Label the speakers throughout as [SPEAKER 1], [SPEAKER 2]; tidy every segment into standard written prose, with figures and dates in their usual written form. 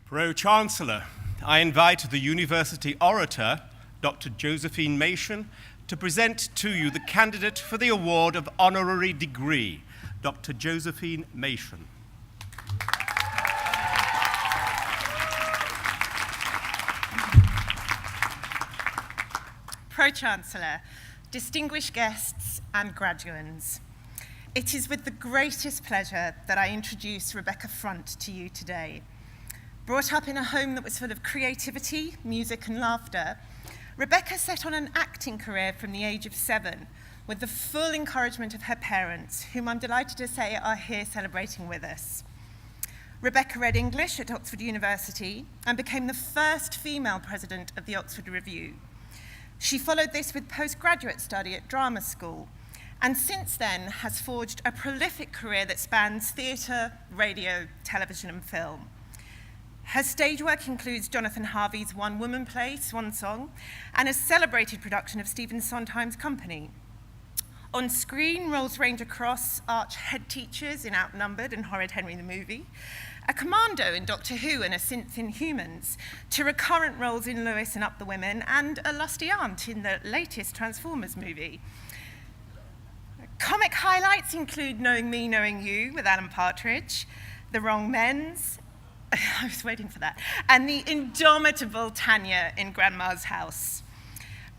[SPEAKER 1] Pro-Chancellor, I invite the University orator, Dr. Josephine Mason, to present to you the candidate for the award of honorary degree, Dr. Josephine Mason.
[SPEAKER 2] Pro-Chancellor, distinguished guests and graduands, it is with the greatest pleasure that I introduce Rebecca Front to you today. Brought up in a home that was full of creativity, music and laughter, Rebecca set on an acting career from the age of 7 with the full encouragement of her parents, whom I'm delighted to say are here celebrating with us. Rebecca read English at Oxford University and became the first female president of the Oxford Review. She followed this with postgraduate study at drama school, and since then has forged a prolific career that spans theatre, radio, television and film. Her stage work includes Jonathan Harvey's one-woman play, Swan Song, and a celebrated production of Stephen Sondheim's Company. On screen, roles range across arch head teachers in Outnumbered and Horrid Henry the Movie, a commando in Doctor Who and a synth in Humans, to recurrent roles in Lewis and Up the Women, and a lusty aunt in the latest Transformers movie. Comic highlights include Knowing Me, Knowing You with Alan Partridge, The Wrong Men's, I was waiting for that, and the indomitable Tanya in Grandma's House.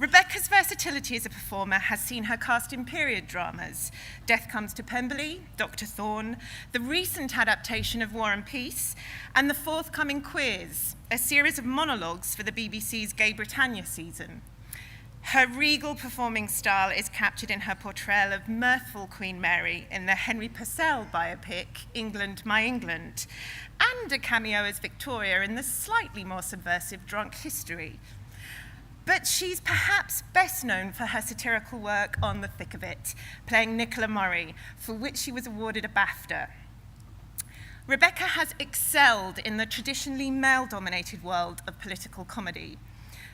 [SPEAKER 2] Rebecca's versatility as a performer has seen her cast in period dramas, Death Comes to Pemberley, Dr. Thorne, the recent adaptation of War and Peace, and the forthcoming Queers, a series of monologues for the BBC's Gay Britannia season. Her regal performing style is captured in her portrayal of mirthful Queen Mary in the Henry Purcell biopic, England, My England, and a cameo as Victoria in the slightly more subversive Drunk History. But she's perhaps best known for her satirical work on The Thick of It, playing Nicola Murray, for which she was awarded a BAFTA. Rebecca has excelled in the traditionally male-dominated world of political comedy.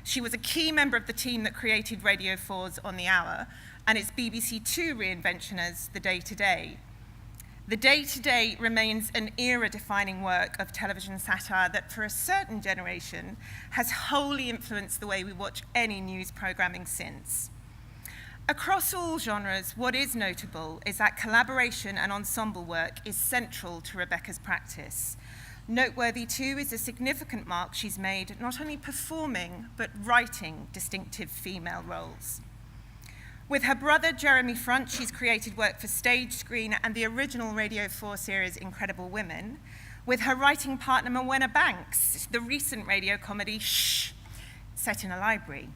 [SPEAKER 2] She was a key member of the team that created Radio 4's On the Hour and its BBC Two reinvention as The Day Today. The Day Today remains an era-defining work of television satire that for a certain generation has wholly influenced the way we watch any news programming since. Across all genres, what is notable is that collaboration and ensemble work is central to Rebecca's practice. Noteworthy too is the significant mark she's made not only performing but writing distinctive female roles. With her brother Jeremy Front, she's created work for stage, screen and the original Radio 4 series Incredible Women. With her writing partner Morwenna Banks, the recent radio comedy Shh, set in a library.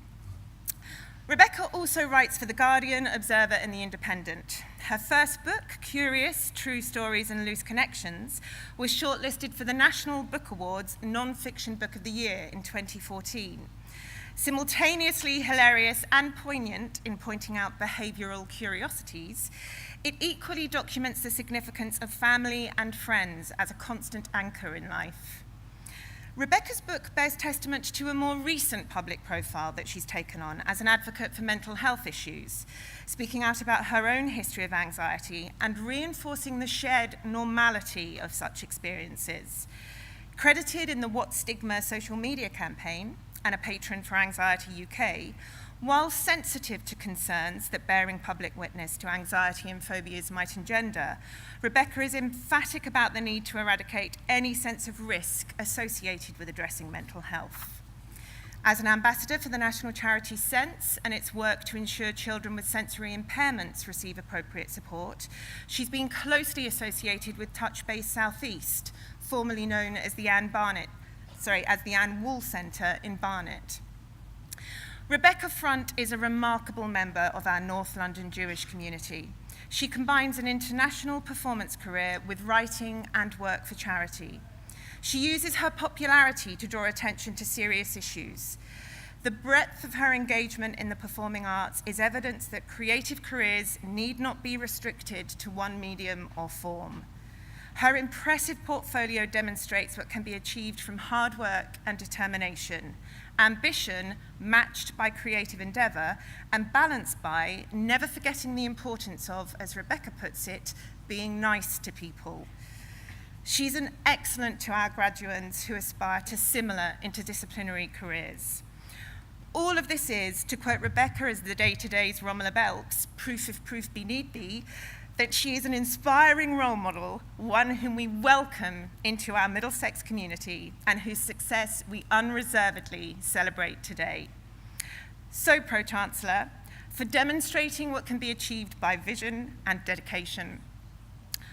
[SPEAKER 2] Rebecca also writes for The Guardian, Observer and The Independent. Her first book, Curious, True Stories and Loose Connections, was shortlisted for the National Book Awards Non-Fiction Book of the Year in 2014. Simultaneously hilarious and poignant in pointing out behavioural curiosities, it equally documents the significance of family and friends as a constant anchor in life. Rebecca's book bears testament to a more recent public profile that she's taken on as an advocate for mental health issues, speaking out about her own history of anxiety and reinforcing the shared normality of such experiences. Credited in the What Stigma social media campaign and a patron for Anxiety UK, while sensitive to concerns that bearing public witness to anxiety and phobias might engender, Rebecca is emphatic about the need to eradicate any sense of risk associated with addressing mental health. As an ambassador for the national charity Sense and its work to ensure children with sensory impairments receive appropriate support, she's been closely associated with Touchbase South East, formerly known as the Anne Wool Centre in Barnet. Rebecca Front is a remarkable member of our North London Jewish community. She combines an international performance career with writing and work for charity. She uses her popularity to draw attention to serious issues. The breadth of her engagement in the performing arts is evidence that creative careers need not be restricted to one medium or form. Her impressive portfolio demonstrates what can be achieved from hard work and determination, ambition matched by creative endeavour, and balanced by never forgetting the importance of, as Rebecca puts it, being nice to people. She's an excellent to our graduates who aspire to similar interdisciplinary careers. All of this is, to quote Rebecca as the day-to-day's Romola Belks, proof if proof be need be, that she is an inspiring role model, one whom we welcome into our Middlesex community and whose success we unreservedly celebrate today. So, Pro-Chancellor, for demonstrating what can be achieved by vision and dedication,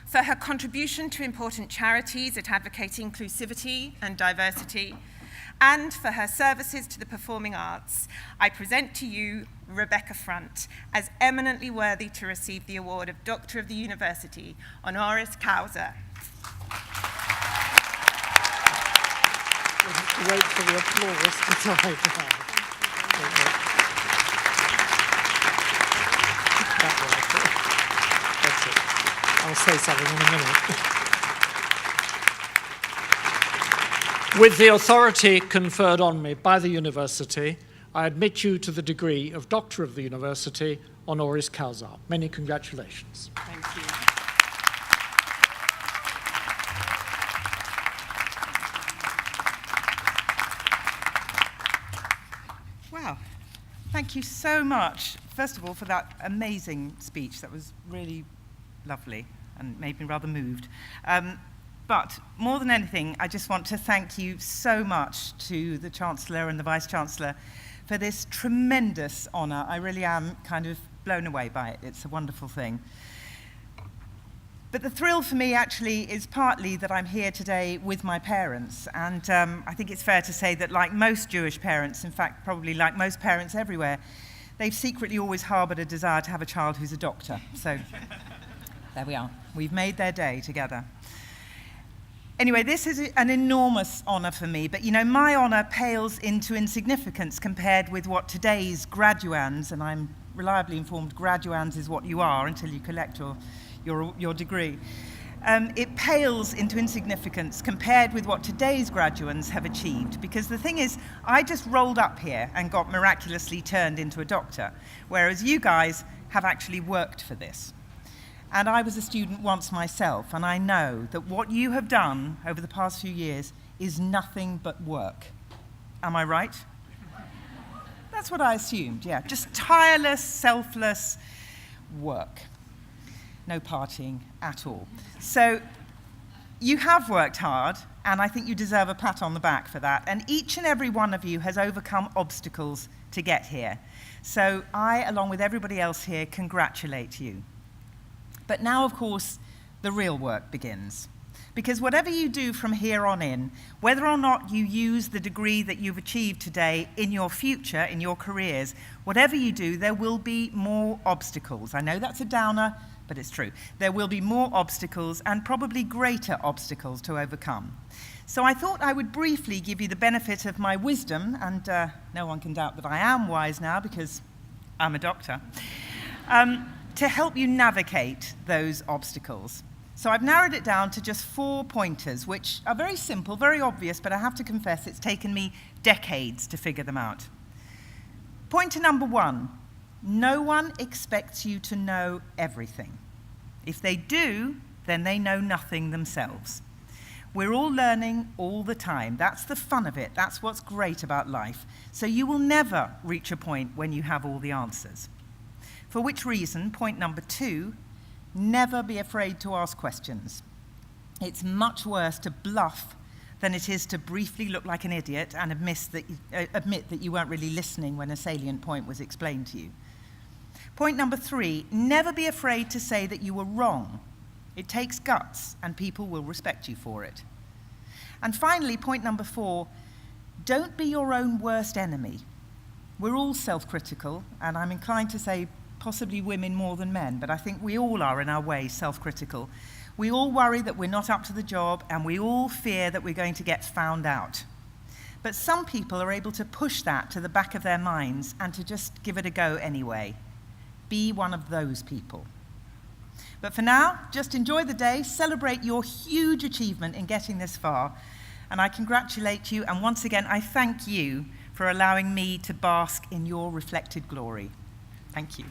[SPEAKER 2] for her contribution to important charities that advocate inclusivity and diversity, and for her services to the performing arts, I present to you Rebecca Front as eminently worthy to receive the award of Doctor of the University, honoris causa.
[SPEAKER 3] Wait for the applause to die down. That's it. I'll say something in a minute. With the authority conferred on me by the university, I admit you to the degree of Doctor of the University, honoris causa. Many congratulations.
[SPEAKER 2] Thank you.
[SPEAKER 4] Wow. Thank you so much, first of all, for that amazing speech. That was really lovely and made me rather moved. But more than anything, I just want to thank you so much to the Chancellor and the Vice-Chancellor for this tremendous honour. I really am kind of blown away by it. It's a wonderful thing. But the thrill for me actually is partly that I'm here today with my parents. And I think it's fair to say that like most Jewish parents, in fact, probably like most parents everywhere, they've secretly always harboured a desire to have a child who's a doctor. So there we are. We've made their day together. Anyway, this is an enormous honour for me, but you know, my honour pales into insignificance compared with what today's graduands, and I'm reliably informed graduands is what you are until you collect your degree. It pales into insignificance compared with what today's graduands have achieved, because the thing is, I just rolled up here and got miraculously turned into a doctor, whereas you guys have actually worked for this. And I was a student once myself, and I know that what you have done over the past few years is nothing but work. Am I right? That's what I assumed, yeah. Just tireless, selfless work. No partying at all. So you have worked hard, and I think you deserve a pat on the back for that. And each and every one of you has overcome obstacles to get here. So I, along with everybody else here, congratulate you. But now, of course, the real work begins. Because whatever you do from here on in, whether or not you use the degree that you've achieved today in your future, in your careers, whatever you do, there will be more obstacles. I know that's a downer, but it's true. There will be more obstacles and probably greater obstacles to overcome. So I thought I would briefly give you the benefit of my wisdom, and no one can doubt that I am wise now because I'm a doctor. To help you navigate those obstacles. So I've narrowed it down to just 4 pointers, which are very simple, very obvious, but I have to confess it's taken me decades to figure them out. Pointer number 1, no one expects you to know everything. If they do, then they know nothing themselves. We're all learning all the time. That's the fun of it. That's what's great about life. So you will never reach a point when you have all the answers. For which reason, point number 2, never be afraid to ask questions. It's much worse to bluff than it is to briefly look like an idiot and admit that you weren't really listening when a salient point was explained to you. Point number 3, never be afraid to say that you were wrong. It takes guts, and people will respect you for it. And finally, point number 4, don't be your own worst enemy. We're all self-critical, and I'm inclined to say possibly women more than men, but I think we all are in our way self-critical. We all worry that we're not up to the job, and we all fear that we're going to get found out. But some people are able to push that to the back of their minds and to just give it a go anyway. Be one of those people. But for now, just enjoy the day, celebrate your huge achievement in getting this far, and I congratulate you, and once again, I thank you for allowing me to bask in your reflected glory. Thank you.